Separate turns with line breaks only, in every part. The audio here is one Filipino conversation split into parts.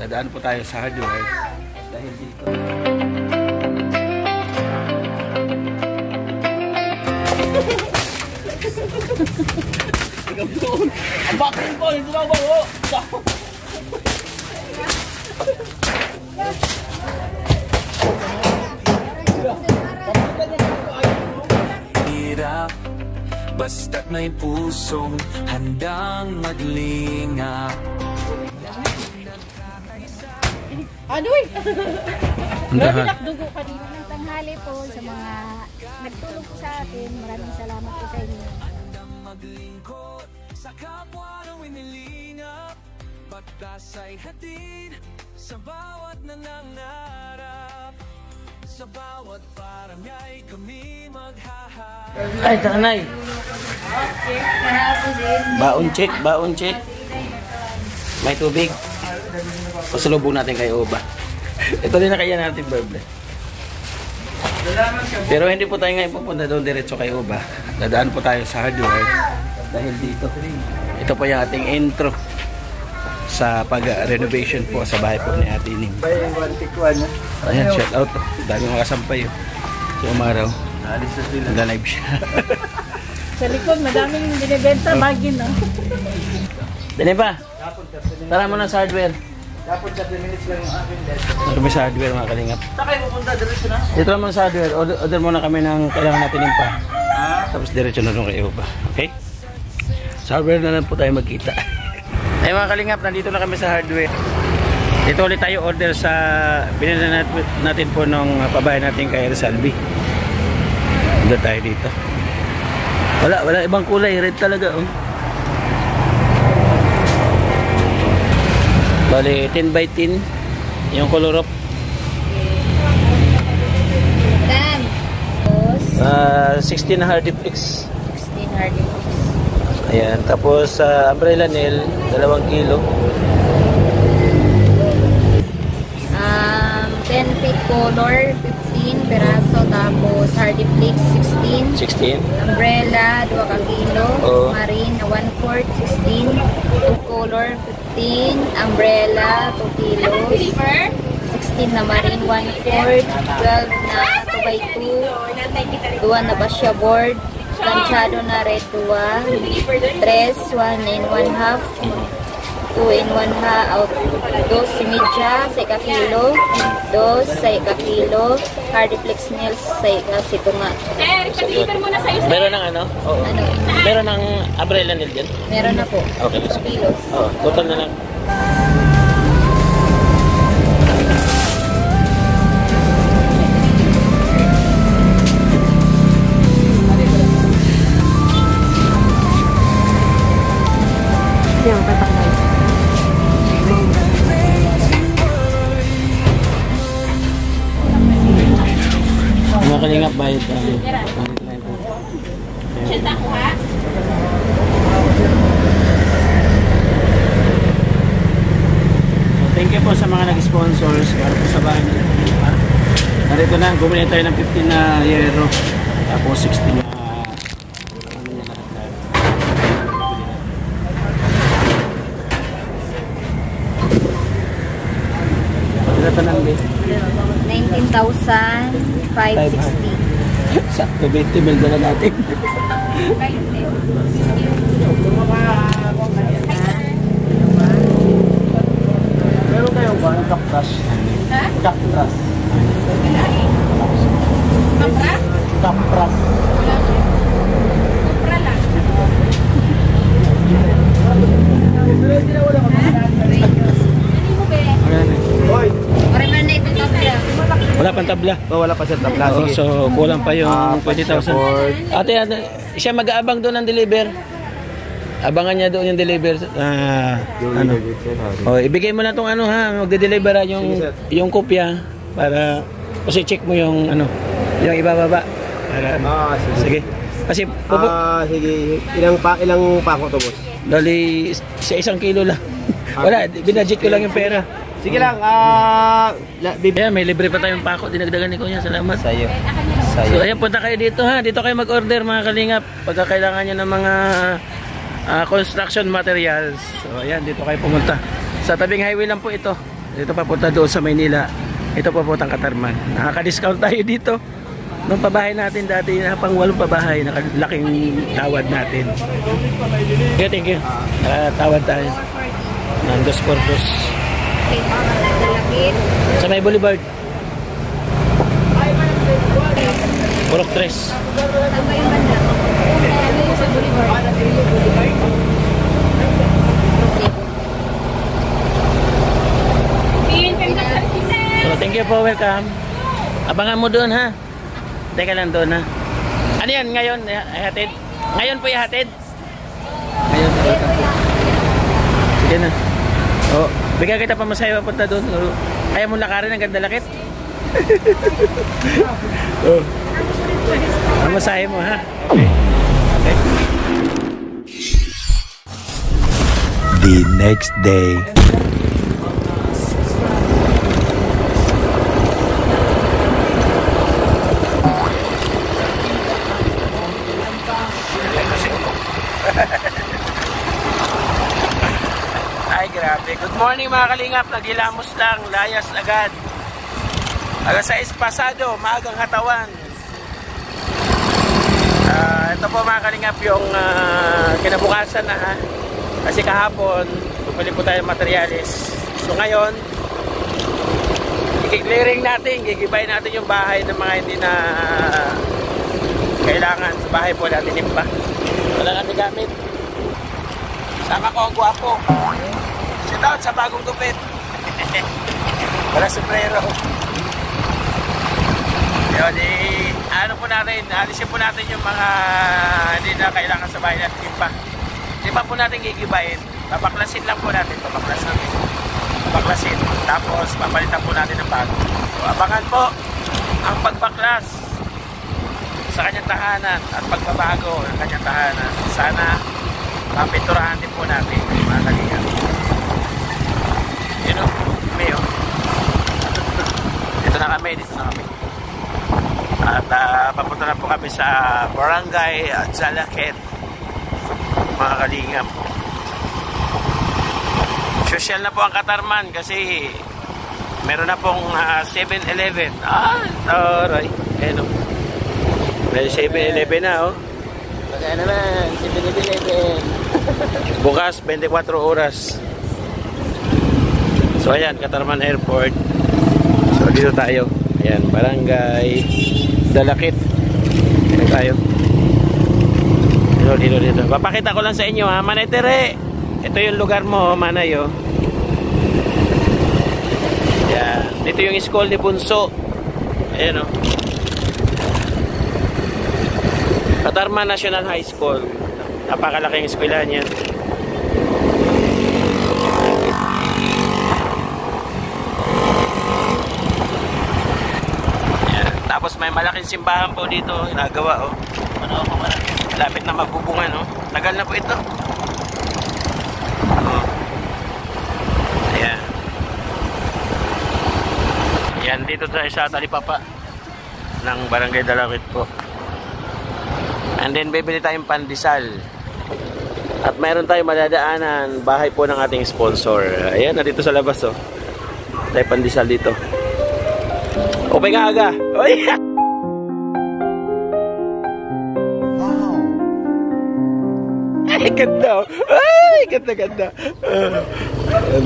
Dadaan po tayo sa hardware. Dahil dito. Ang bakit po, hindi na ba?
Basta't may pusong handang maglingap.
Adoy!
Dugo kanina ng tanghali po sa mga nagtulong po sa atin. Maraming salamat po sa inyo.
Maglingkod sa kapwa ng winilingap. Pagkasay hatid sa bawat nangangarap. Sa bawat parangay kami maghahal.
Ay, tanay. Baon check. May tubig. Pasalubong natin kay Oba. Ito din na kaya natin, Berble. Pero hindi po tayo ngayon pupunta doon diretso kay Oba. Dadaan po tayo sa hardware. Dahil dito, ito po yung ating intro sa pag-renovation po sa bahay po ni Ate Ning. Ayan, shout out. Dami mga kasampay. Si Umaraw. Nag-live siya.
Sa likod, madaming binibenta, magin, no?
Dali ba? Tara mo na sa hardware.
Dapat 30 minutes lang yung akin.
Ito kami sa hardware, mga kalingap.
Saan kayo pupunta? Diretso na?
Dito naman sa hardware. Order muna kami ng kailangan natin yung pa. Tapos diretso na doon kay Oba. Okay? Sa hardware na lang po tayo magkita. Ay mga kalingap, nandito na kami sa hardware. Dito ulit tayo order sa binili natin po nung pabahay natin kay Rizalbi. Order tayo dito. Wala ibang kulay, red talaga oh. Bali 10 by 10 yung color of 16 na Hardiplex.
16 hardly.
Ayan, tapos umbrella nail 2 kilo.
10 feet color, 15 peraso, tapos hardiplex, 16. Umbrella, 2 kilo.
Oh.
Marine, 1/4, 16. 2 color, 15. Umbrella, 2 kilos. 16 na marine, 1/4. 12 na 2 by 2. 2 na basya board. Planchado na red 2. 3, 1 and 1/2. 2 and 1/2 out. 2 si media sa ikakilo. 2 sa ikakilo. Hardiplex nails sa ikasitunga.
Meron ng ano? Oo.
Ano?
Meron ng umbrella nail dyan?
Meron na po.
Okay.
Kilos.
Oh, total na lang.
Yung tatakay.
Mga kalingap, bayad tayo. Thank you po sa mga nag-sponsors para po sa bahay nila. Narito na, gumili tayo ng 15 na yero. Tapos 16 na ng
19,560.
sakto 20 mil na natin.
Meron kayong ba? Cactus? Cactus. Cactus.
Wala pang tabla.
Oh, wala pa sa tabla.
Oo,
Sige.
so kulang pa yung 20,000. Ate, siya mag-aabang doon ng deliver. Abangan niya doon yung deliver. Ano? Oh, ibigay mo na tong ano ha, magde-deliver yung kopya para kasi check mo yung ano, yung ibababa. Para, sige. Kasi
sige. Ilang pako to, boss?
dali sa 1 kilo lang. Wala, binadget ko lang yung pera.
Sige lang,
Yeah, may libre pa tayong pako, dinagdagan ni Kuya. Salamat.
Sa'yo.
So ayan, punta kayo dito ha. Dito kayo mag-order mga kalingap. Pagka kailangan nyo ng mga construction materials. So ayan, dito kayo pumunta. Sa tabing highway lang po ito. Ito papunta doon sa Maynila. Ito papuntang Katarman. Nakaka-discount tayo dito. Nung pabahay natin dati, pang 8 pabahay, nakalaking tawad natin. Thank you. Tawad tayo. Ng 2 por 2. Sa may Boulevard. Purok 3. So, thank you po, welcome. Abangan mo doon ha. Teka lang doon ha. Ano yan ngayon? Ihatid? Ngayon po ihatid? Ngayon po. Sige na. Oh, bigyan kita pa masaya papunta doon. Kaya mo lakarin ang ganda lakit. Oh. Ang masahe mo ha. Okay. Okay.
The next day.
Ay grabe. Good morning mga kalingap. Nagilamos lang. Layas agad. Alas 6 pasado. Maagang hatawan. Ito po mga kalingap yung kinabukasan na ha. Kasi kahapon bumili po tayo ng materialis. So ngayon i-clearing natin, gigibay natin yung bahay ng mga hindi na kailangan sa bahay po natin impa. Wala natin gamit. Sama ko ang gwapo. Shout out sa bagong gupit. Wala sombrero. Yun, ano po natin, alisin po natin yung mga hindi na kailangan sa bahay natin impa. Di ba po natin gigibayin? Pabaklasin lang po natin. Pabaklasin. Tapos papalitan po natin ng bago. So abangan po ang pagbaklas sa kanyang tahanan at pagbabago ng kanyang tahanan. Sana mapinturahan din po natin mga kalingap. Yun o, Mayo. Dito na kami. At papunta na po kami sa Barangay Zalaket. Mga kalingap. Social na po ang Katarman kasi meron na pong 7-Eleven. Taray. Ayan o. May 7-Eleven na oh. Kaya naman, 7-Eleven. Bukas, 24 oras. So ayan, Katarman Airport. So dito tayo. Ayan, Barangay Dalakit. Dito tayo. Dito. Papakita ko lang sa inyo ha. Manay Tere. Ito yung lugar mo, Manay oh. Ayan. Dito yung school ni Bunso. Ayan oh. Katarman National High School. Napakalaking eskwelahan yan. Ayan. Tapos may malaking simbahan po dito. Nagawa oh. Ano ako malaki? Lapit na magbubungan oh. Tagal na po ito. Oh. Ayan. Ayan dito tayo sa talipapa ng Barangay Dalakit po. And then bibili tayong pandesal. At mayroon tayong madadaanan bahay po ng ating sponsor. Ayan, nandito sa labas oh. Tayo pandesal dito. Open nga aga. Oy! Ay, ganda. Ay, ganda.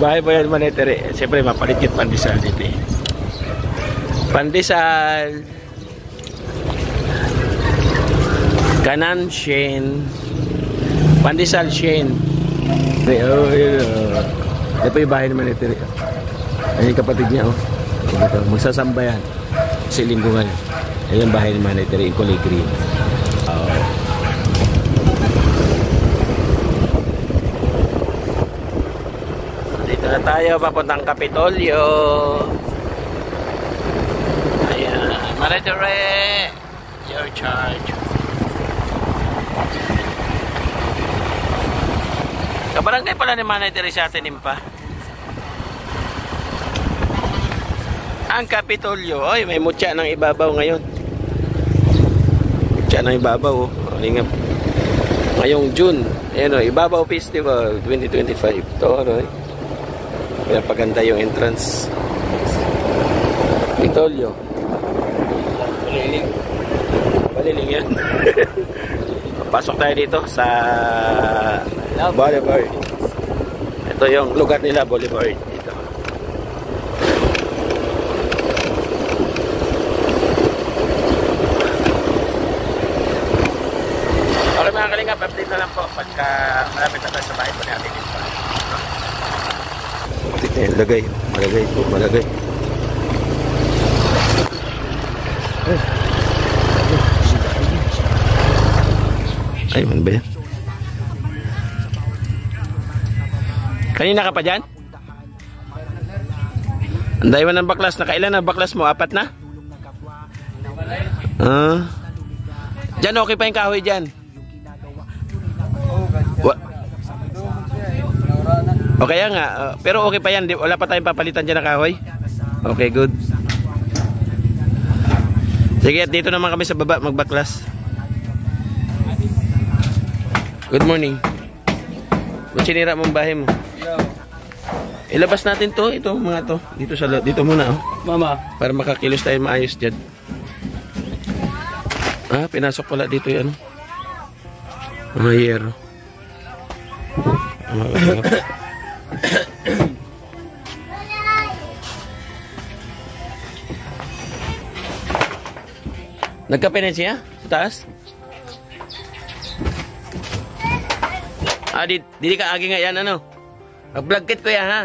Bahay po yan, Manay Tere. Siyempre, mapalit yung pandesal dito eh. Pandesal. Kanan Shen. Pandesal Shen. Ito po yung bahay ng Manay Tere. Ayan yung kapatid niya oh. Ito, magsasamba yan. Kasi linggo ngayon. Ayan yung bahay ng Manay Tere. Yung kulay green. Na tayo papuntang Kapitolyo. Ayan, Manay Tere, your charge. Kabarangay pala ni Manay Tere sa atin impa. Ang Kapitolyo. Oy, may mutya ng ibabaw ngayon. Mutya ng ibabaw oh. Ngayong June. Ayan o, Ibabaw Festival 2025. Ito ano eh. pinapaganda yung entrance. Pitolyo. Baliling yan. Pasok tayo dito sa Boulevard. Ito yung lugar nila, Boulevard. Dito. Okay mga kalingap, update na lang po pagka malapit na tayo sa bahay po ni Ate Limpa. Lagay, malagay po, malagay. Ay, ano ba yan? Kanina ka pa dyan? Anday mo ng baklas. Nakailan na baklas mo? 4 na? Dyan okay pa yung kahoy dyan? Okay nga. Pero okay pa yan. Wala pa tayong papalitan dyan na kahoy? Okay, good. Sige, at dito naman kami sa baba magbaklas. Good morning. Kung sinira mong bahay mo. Ilabas natin to, ito mga to. Dito muna oh.
Mama.
Para makakilos tayo maayos dyan. Pinasok pala dito yan. Mga yero. Nagkape na siya? Sa taas? Dili ka agi nga yan, ano? Mag-vlog kit ko yan, ha?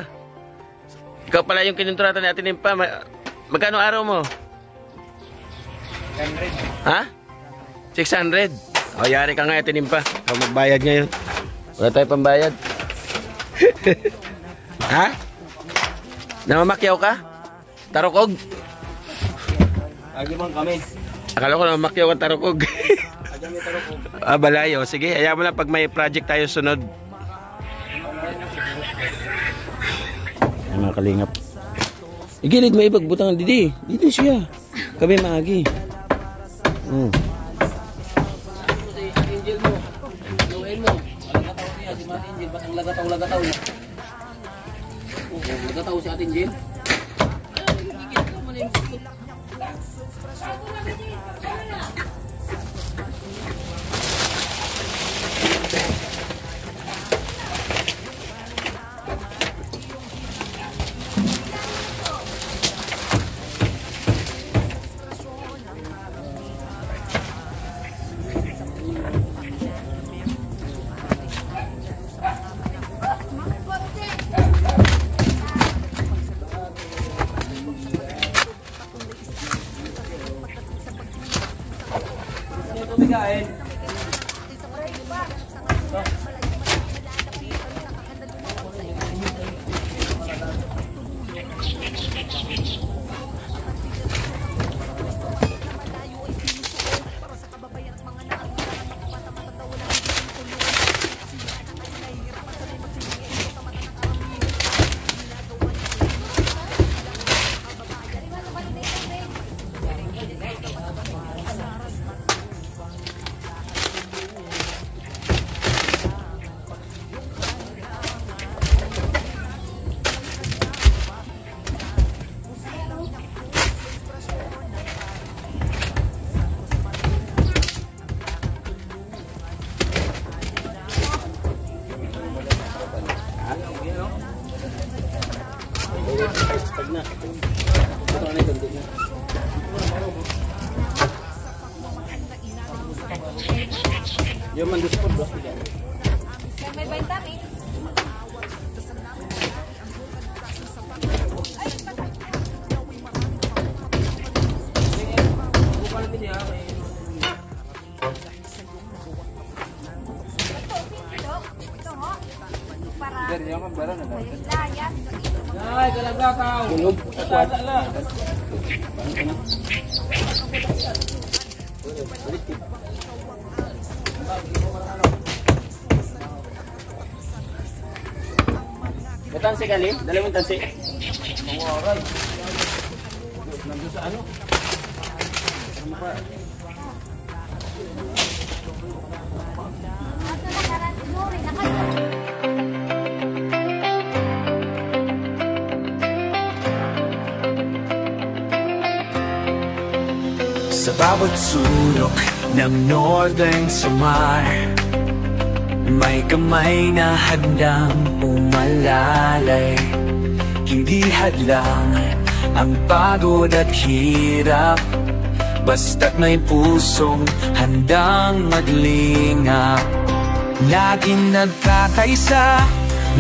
Ikaw pala yung kinunturatan ni Ate Limpa. Magkano araw mo? 600. Ha? 600? O, yari ka nga, Ate Limpa. Ikaw magbayad ngayon. Wala tayo pambayad. Ha? Namamakyaw ka? Tarukog?
Agi man kami.
Akala ko namamakyaw ka tarukog. Balayo. Sige, ayaw mo na pag may project tayo sunod. Ay, mga kalingap. Igilid mo ibagbutang didi. Dito siya. Kami maagi.
Lagataw si ating Jill.
Yung manduspod bro.
May vitamin.
Ay, talaga ka.
Tulog. Tansi kali, dalawang tansi. Mawaray. Nandun sa ano? Ano pa?
Sa bawat sulok ng Northern Samar, may kamay na handang umalalay. Hindi hadlang ang pagod at hirap, basta't may pusong handang maglingap. Laging nagkakaisa,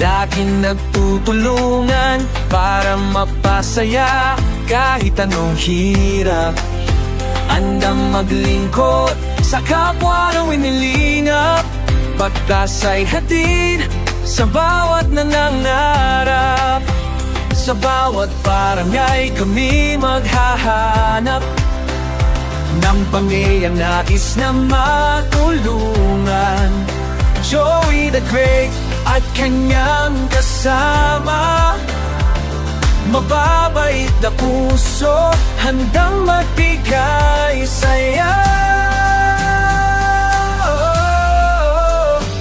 laging nagtutulungan para mapasaya kahit anong hirap. Handang maglingkod sa kapwa ng winilingap, pagkas ay hatid sa bawat nangangarap. Sa bawat barangay kami maghahanap ng pamilyang nais na matulungan. Joey the Great at kanyang kasama, mababait na puso, handang magbigay saya.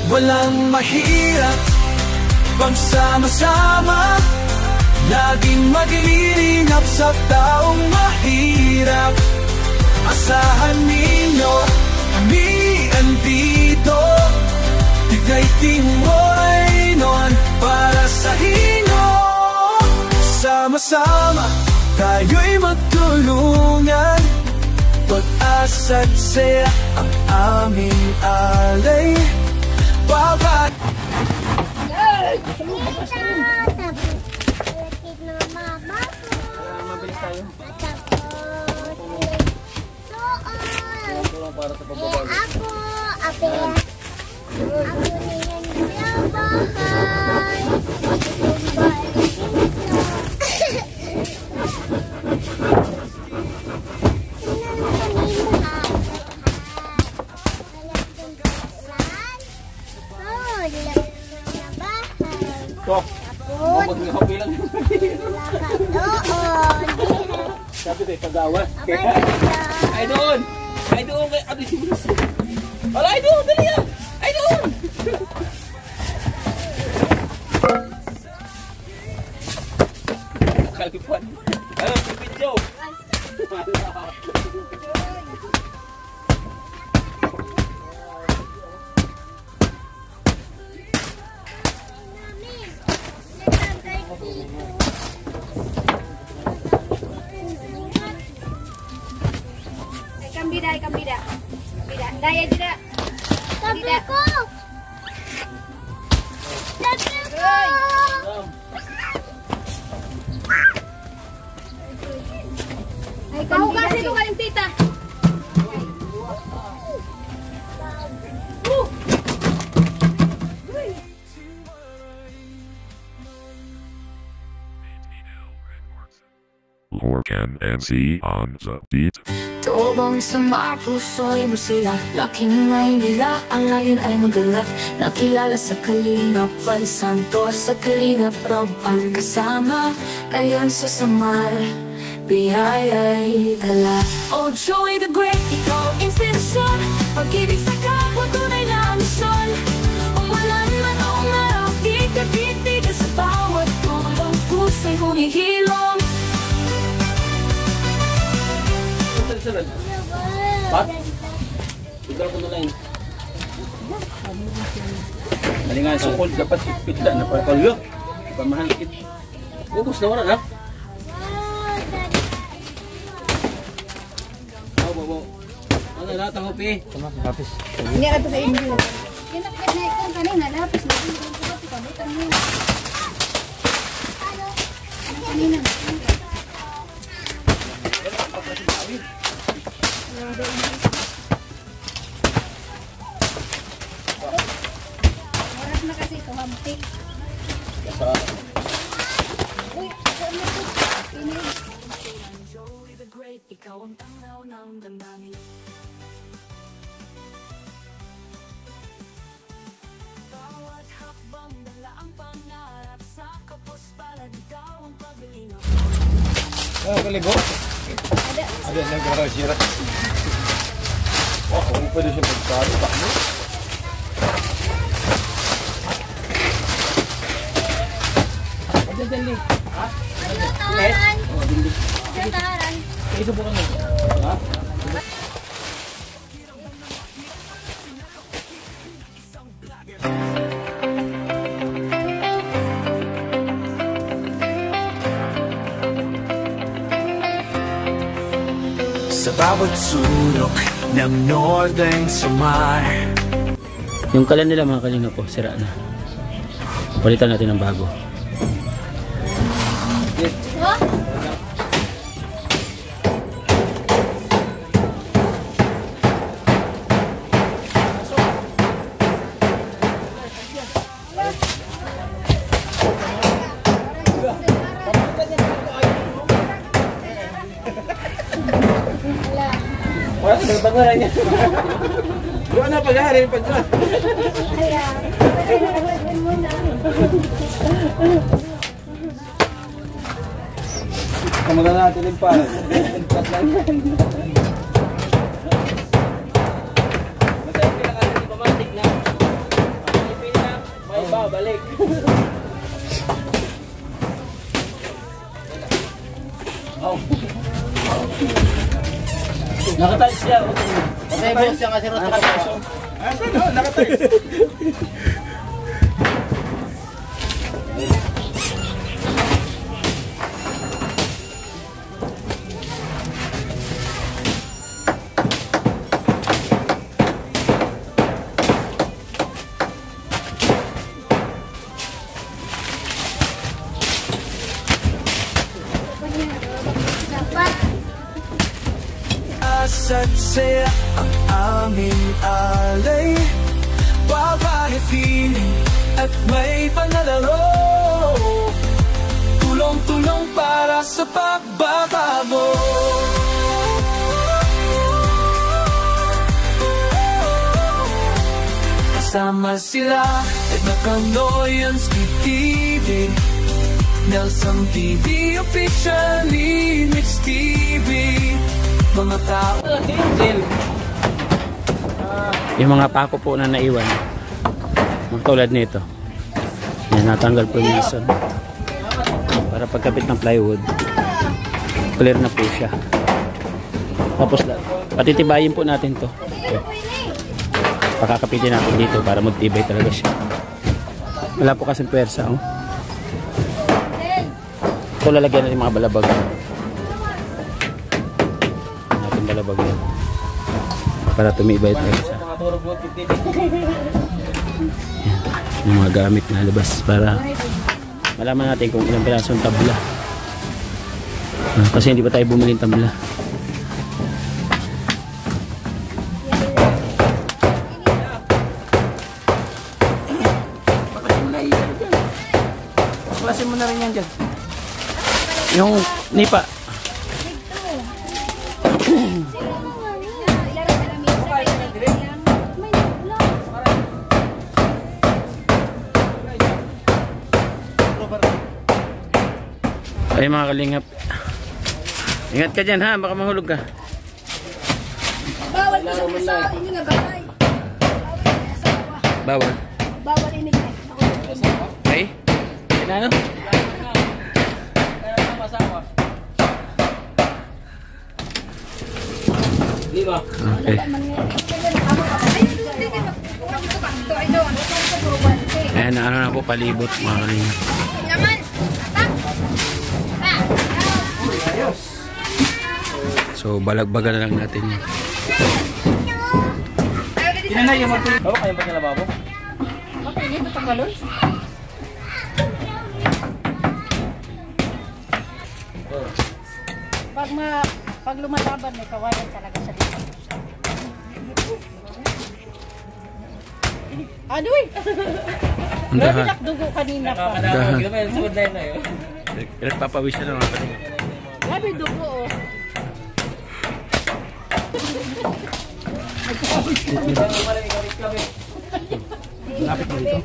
Walang mahirap pagsama-sama, laging maglilingap sa taong mahirap. Asahan ninyo, kami andito, Tigay Timoy noon para sa inyo. Sama-sama tayo'y magtulungan, pag-asa't saya ang aming alay. Bawat
Mabilis tayo. Para sa pagbabago. Sabi ko, pag-awa. Ay doon! Ay doon! Ay doon! Wala, ay doon! Dali yan! Ay doon! Kalipan. Ayun, si video!
Kambida. Daya juga.
Sabi ko!
Ay, kasi ko kaling tita.
Lorcan NC on the beat.
Tobong sa mga puso'y mo sila, laking ngay nila, ang ngayon ay magalak. Nakilala sa Kalingap Val Santos, sa Kalingap Rob ang kasama. Ngayon sa Samar, biyaya'y dala. Oh Joey the Great, ikaw ang inspirasyon, pag-ibig sa kapwa, tunay na misyon. Umulan man o umaraw, di ka titigil sa bawat tulong, pusa'y humihilom.
Pat? Tigil ko na lang. Malingan sukol, dapat pitla na para kalyo. Pamahan kit. Ubus na wala na. Bawa. Ano na tango pi? Tama, lapis.
Ini ada sa inyo. Yan ang naik ko kanina, lapis na dito ko pabutan mo. Kanina. Oras na kasi ito, hamtik.
Joey the Great, ikaw ang tanglaw ng damdamin. Bawat hakbang dala ang pangarap, sa kapos palad ikaw ang paglingaw.
Kalibo? Ada negara sirat. Wah, kung pwede siya pagkari, bakit? Dali. Ha?
Taharan.
Oh, dali.
Taharan.
Ito po kami. Ha?
sa bawat sulok ng Northern Samar.
Yung kalan nila mga kalinga po, sira na. Palitan natin ng bago.
Wala, nagbanguran niya. Doon na pag-ahari, pag-ahari. Kamaga natin yung parang. Cut lang yan. Basta yung pinakasin di pamatik na. May pina, may babalik. Oh. Nakatayo siya. Nakatayo siya kasi rin nakatayo. Nakatayo.
At saya ang aming alay, babae feeling at may panlalaro, tulong-tulong para sa pagbabago. Kasama sila Edna Canoyans, TV, Nelson TV, officially Mix TV. Mga tao.
Yung mga pako po na naiwan, tulad nito, yan, natanggal po yung reason para pagkapit ng plywood, clear na po siya. Tapos patitibayin po natin to. Pakakapitin natin dito para magtibay talaga siya. Wala po kasing pwersa, oh. Ito lalagyan natin mga balabag. Balabag yan para tumibay tayo sa yung mga gamit na labas para malaman natin kung ilang pirasong tabla, kasi hindi pa tayo bumili ng tabla. Baklasin mo na rin yan dyan yung nipa. Ay mga kalingap, ingat ka dyan ha, baka mahulog ka.
Bawal ko sa isa, ini nga bagay.
Bawal?
Bawal ini nga.
Ay? Ano? Okay. Ayan, ano na po, palibot mga kalingap. So balagbagan na lang natin yun.
Inanay yung magpili. Oo, kaya ba niya lababo?
Okay, ito tanggalon. Pag lumalaban may kawayan talaga sa dito. Adoy! Grabe nakdugo kanina pa.
Nagpapawis na naman.
Grabe dugo oh.
Lapit mo dito.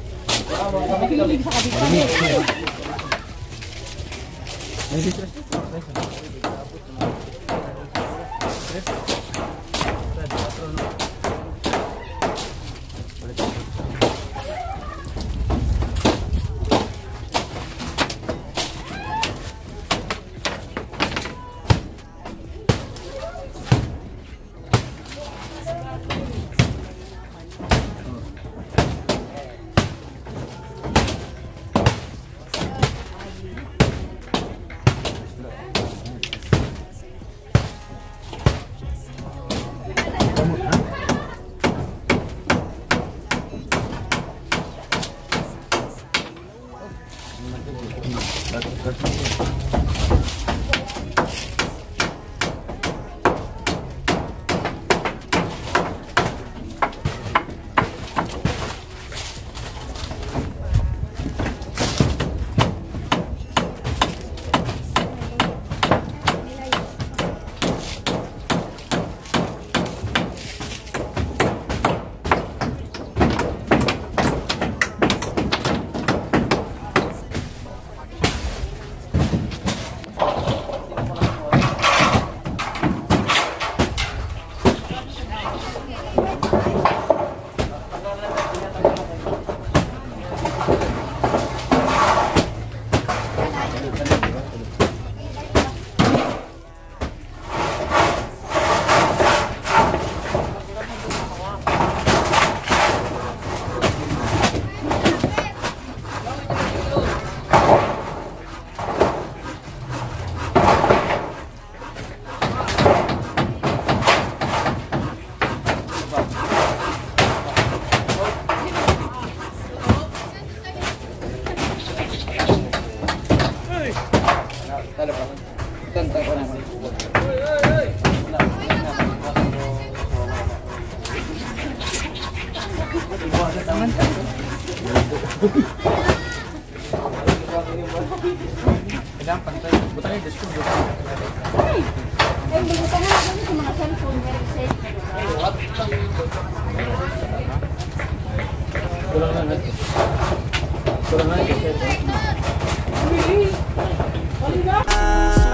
Kanta ko naman.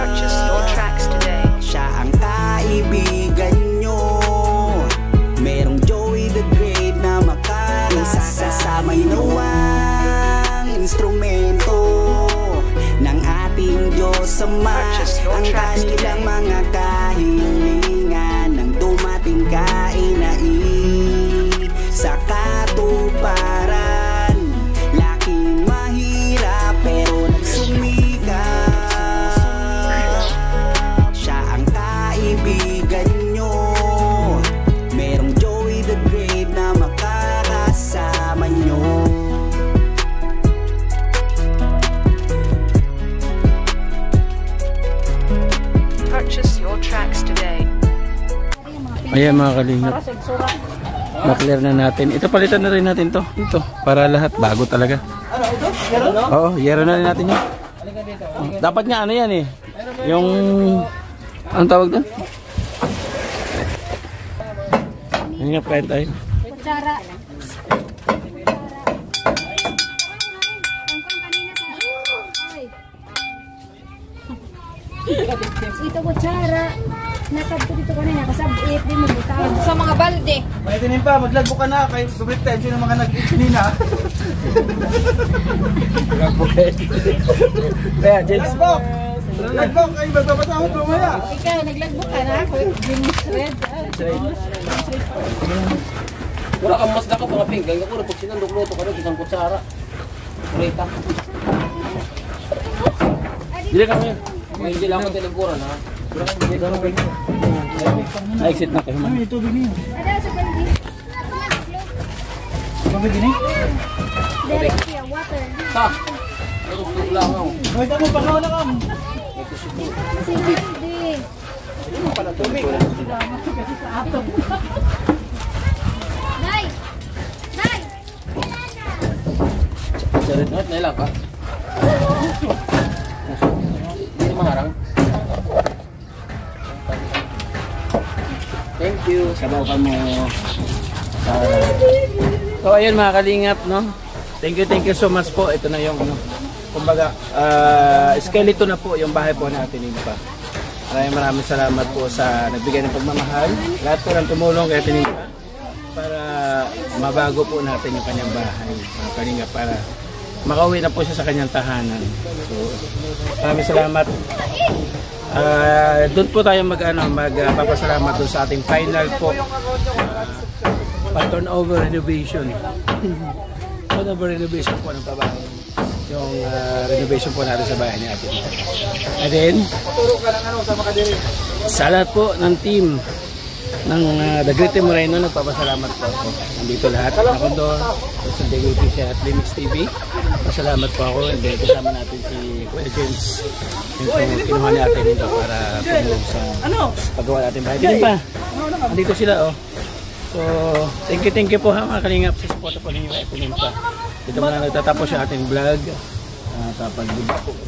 Purchase your tracks today.
Siya ang kaibigan nyo. Merong Joey the Great na makakasama nyo ang instrumento ng ating Diyos Ama. Ang kanilang mga kahilingan nang dumating kainai sa katuparan. Laking mahirap pero nagsumikap. Siya ang kaibigan nyo. Merong Joey the Great na makakasama nyo.
Purchase your tracks today.
Ayan mga kalingap. Na-clear na natin. Ito palitan na rin natin to. Ito. Para lahat. Bago talaga. Oo. Yero na rin natin yun. Dapat nga ano yan eh. Yung... Anong tawag doon? Hindi nga kain tayo.
Kutsara. Ito kutsara. Nakabto dito kanina. Kasabit din mo bitaw. Sa mga balde.
May tinin pa, maglagbo ka na kay Super Tension ng mga nag-itinina. Maglagbo kayo. Kaya, James. Naglagbo kayo, magpapasahod lumaya.
Ikaw, naglagbo ka na ako. James Red.
Wala kang mas dako mga pinggan. Kapuro, pag sinandok-luto ka rin, isang kutsara. Kurita.
Dili ka ngayon.
Hindi lang ako tinagkuran ha.
Na-exit na kayo man.
Ito din yun.
Ada sa balde.
Tubig din eh?
Direct here, water.
Ha? Ay, gusto lang ako. May tamo, pagawa na kam.
Kasi hindi.
Hindi mo pala tubig.
Nay! Nay!
Sarit na ilang ka? Hindi maharang. Thank you. Sabaw ka mo.
So ayun mga kalingap, no? Thank you so much po. Ito na yung ano, kumbaga skeleton na po yung bahay po natin pa. Maraming salamat po sa nagbigay ng pagmamahal. Lahat po ng tumulong kay Tinimpa para mabago po natin yung kanyang bahay. Mga kalingap, para makauwi na po siya sa kanyang tahanan. So maraming salamat. Doon po tayo magpapasalamat doon sa ating final po turnover renovation. Turnover renovation po ng pabahay. Yung renovation po natin sa bahay ni Ate. And then, sa lahat po ng team ng The Great Moreno, nagpapasalamat po ako. Nandito lahat. Ako doon, sa DGP siya at Limix TV. Pasalamat po ako. And then, kasama natin si Kuya James. Yung kinuha natin dito para tumulong sa paggawa natin bahay. Dito pa. Nandito sila, oh. So, thank you po ha mga kalingap sa support po ninyo at Tinimpa. Dito muna nagtatapos yung ating vlog. Kapag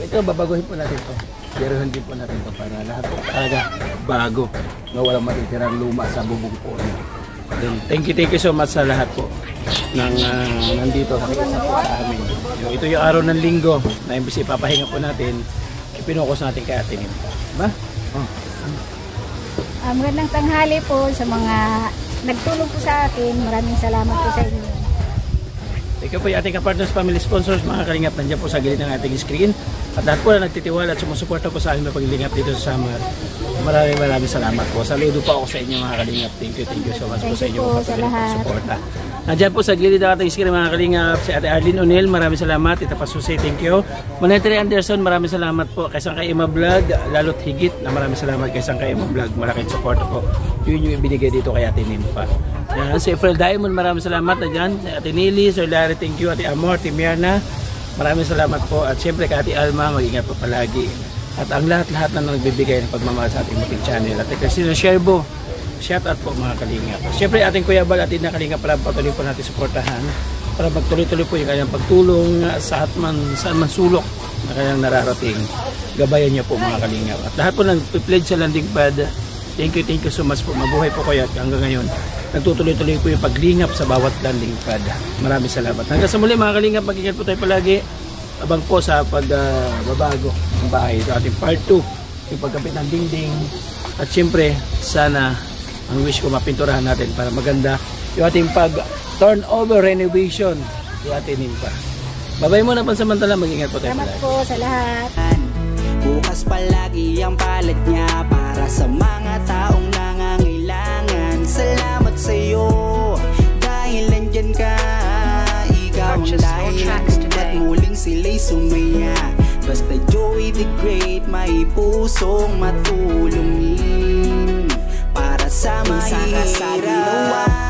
ito, babaguhin po natin ito. Jerohan din po natin ito para lahat po talaga bago. Na walang matitirang luma sa bubong po. Then, thank you so much sa lahat po ng nandito sa amin. Ito yung araw ng linggo na imbis ipapahinga po natin, ipinukos natin kay Ate Tinimpa. Diba? Oh.
Magandang tanghali po sa mga nagtulong po sa akin. Maraming salamat po sa inyo.
Ikaw po yung ating ka-partners, family sponsors, mga kalingap, nandiyan po sa gilid ng ating screen. At lahat po na nagtitiwala at sumusuporta po sa akin na paglingap dito sa Samar. Maraming salamat po. Saludo po ako sa inyo mga kalingap. Thank you so much po sa inyo mga suporta. Nandiyan po sa gilid ng ating screen mga kalingap, si Ate Arlene O'Neill, maraming salamat. Ita Pasusi, thank you. Monetary Anderson, maraming salamat po. Kay Sangkay Ima Vlog, lalo't higit na maraming salamat kay Sangkay Ima Vlog. Malaking suporta po. Yun yung ibinigay dito kay Ate Tinimpa. Yan, si April Diamond, maraming salamat na dyan. Si Ate Nili, Sir Larry, thank you. Ate Amor, Ate Mierna, maraming salamat po. At syempre kay Ate Alma, mag-ingat po palagi. at ang lahat-lahat na nagbibigay ng pagmamahal sa ating munting channel. At Christina Sherbo, shout out po mga kalingap. Siyempre ating Kuya Bal at na kalingap pala patuloy po natin suportahan para magtuloy-tuloy po yung kanyang pagtulong sa saan man sulok na kanyang nararating. Gabayan niya po mga kalingap. At lahat po nag-pledge sa landing pad. Thank you so much po. Mabuhay po kayo at hanggang ngayon nagtutuloy-tuloy po yung paglingap sa bawat landing pad. Maraming salamat. Hanggang sa muli mga kalingap, mag-ingat po tayo palagi. Abang po sa pagbabago ng bahay. Ito ating part 2, yung pagkapit ng dingding. At syempre, sana ang wish ko mapinturahan natin para maganda yung ating pag-turnover renovation yung ating nimpa. Babay muna pansamantala, mag-ingat po tayo palagi.
Salamat po sa lahat.
Bukas palagi ang palad niya para sa mga taong nangangailangan. Salamat sa iyo dahil nandyan ka. Ikaw ang dahilan at muling sila'y sumaya. Basta Joey the Great, may pusong matulungin para sa mahirap.